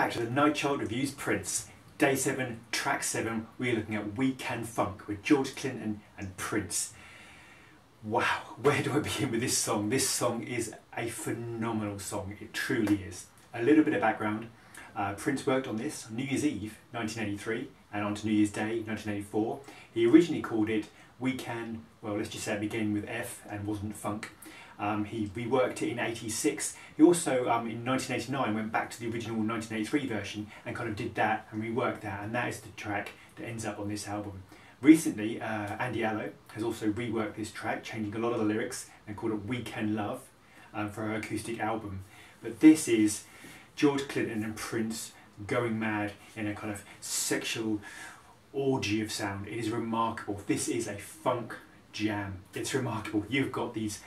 back to the NightChild Reviews Prince. Day 7, Track 7, we're looking at We Can Funk with George Clinton and Prince. Wow, where do I begin with this song? This song is a phenomenal song, it truly is. A little bit of background. Prince worked on this on New Year's Eve 1983 and on to New Year's Day 1984. He originally called it We Can, well let's just say it began with F and wasn't funk. He reworked it in '86. He also in 1989 went back to the original 1983 version and kind of did that and reworked that, and that is the track that ends up on this album. Recently Andy Allo has also reworked this track, changing a lot of the lyrics and called it We Can Love for her acoustic album. But this is George Clinton and Prince going mad in a kind of sexual orgy of sound. It is remarkable. This is a funk jam. It's remarkable. You've got these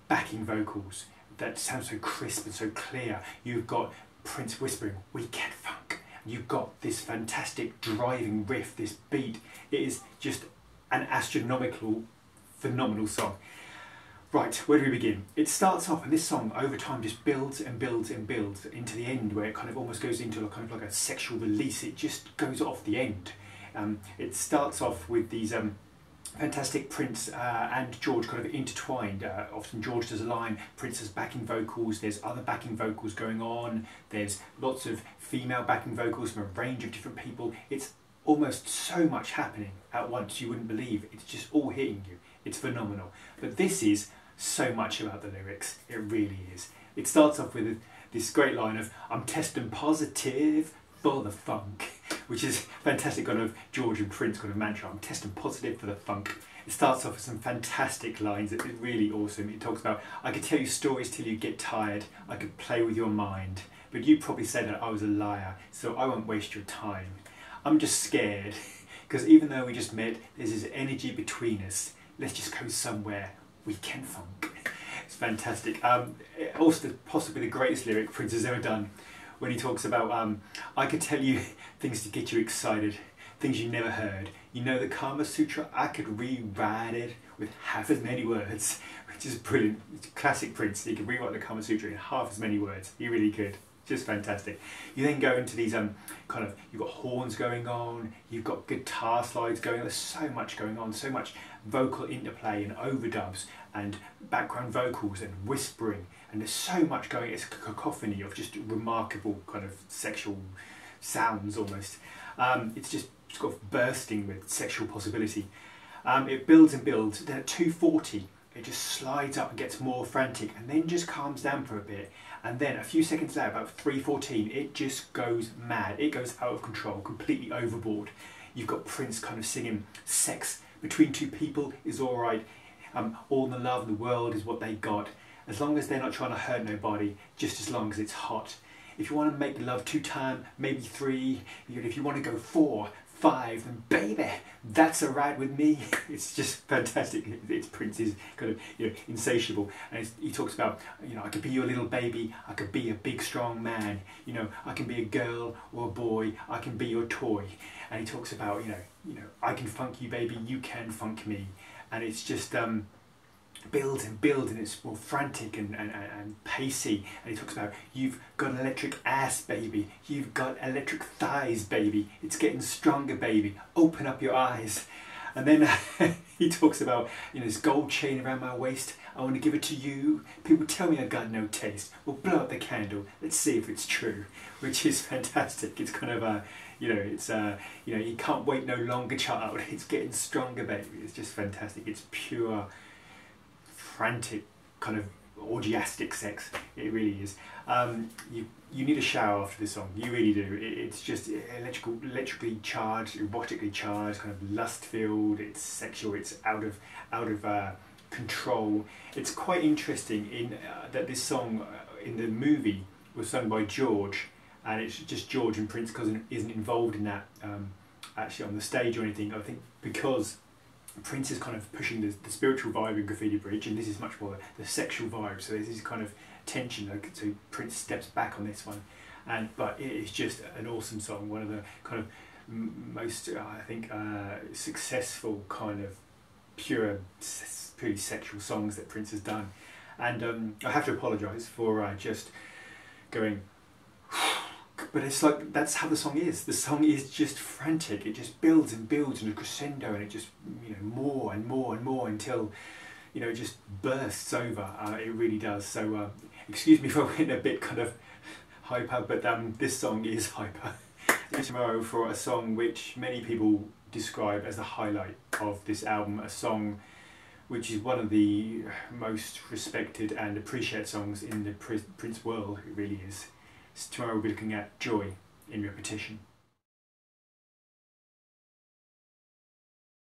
backing vocals that sound so crisp and so clear. You've got Prince whispering, "We can funk." You've got this fantastic driving riff, this beat. It is just an astronomical, phenomenal song. Right, where do we begin? It starts off, and this song over time just builds and builds and builds into the end, where it kind of almost goes into kind of like a sexual release. It just goes off the end. It starts off with these fantastic Prince and George kind of intertwined. Often George does a line, Prince has backing vocals, there's other backing vocals going on, there's lots of female backing vocals from a range of different people. It's almost so much happening at once you wouldn't believe. It's just all hitting you. It's phenomenal. But this is so much about the lyrics. It really is. It starts off with this great line of, "I'm testing positive for the funk," which is fantastic kind of George and Prince kind of mantra. I'm testing positive for the funk. It starts off with some fantastic lines. It's really awesome. It talks about, "I could tell you stories till you get tired. I could play with your mind. But you probably said that I was a liar, so I won't waste your time. I'm just scared, because even though we just met, there's this energy between us. Let's just go somewhere. We can funk." It's fantastic. Also, possibly the greatest lyric Prince has ever done, when he talks about, "I could tell you things to get you excited, things you never heard. You know the Kama Sutra, I could rewrite it with half as many words," which is brilliant. It's classic Prince. He could rewrite the Kama Sutra in half as many words. He really could. Just fantastic. You then go into these kind of, you've got horns going on, you've got guitar slides going on, there's so much going on, so much vocal interplay and overdubs and background vocals and whispering, and there's so much going. It's a cacophony of just remarkable kind of sexual sounds almost. It's just sort of bursting with sexual possibility. It builds and builds, then at 2:40 it just slides up and gets more frantic and then just calms down for a bit, and then a few seconds later, about 3:14, it just goes mad. It goes out of control, completely overboard. You've got Prince kind of singing, "Sex between two people is alright, all the love in the world is what they got, as long as they're not trying to hurt nobody, just as long as it's hot. If you want to make love 2 times, maybe 3, if you want to go 4, 5, then baby, that's alright with me." It's just fantastic. It's Prince's kind of, insatiable, and he talks about, "I could be your little baby, I could be a big strong man, I can be a girl or a boy, I can be your toy." And he talks about, "I can funk you baby, you can funk me," and it's just builds and builds, and it's more frantic and pacey. And he talks about, "You've got electric ass baby, you've got electric thighs baby, it's getting stronger baby, open up your eyes." And then he talks about, "This gold chain around my waist, I want to give it to you. People tell me I got no taste. Well, blow out the candle, let's see if it's true," which is fantastic. It's kind of you can't wait no longer, child. It's getting stronger baby. It's just fantastic. It's pure frantic kind of orgiastic sex. It really is. You need a shower after this song. You really do. It's just electrically charged, erotically charged, kind of lust filled. It's sexual. It's out of control. It's quite interesting in that this song in the movie was sung by George, and it's just George, and Prince isn't involved in that actually on the stage or anything. I think because Prince is kind of pushing the spiritual vibe in Graffiti Bridge, and this is much more the sexual vibe, so there's this kind of tension, so Prince steps back on this one, but it is just an awesome song, one of the kind of most I think successful kind of purely sexual songs that Prince has done. And I have to apologise for just going But it's like, that's how the song is. The song is just frantic. It just builds and builds in a crescendo, and it just, you know, more and more and more until, you know, it just bursts over. It really does. So excuse me for being a bit kind of hyper, but this song is hyper. Tomorrow for a song which many people describe as the highlight of this album, a song which is one of the most respected and appreciated songs in the Prince world. It really is. So tomorrow we'll be looking at Joy in Repetition.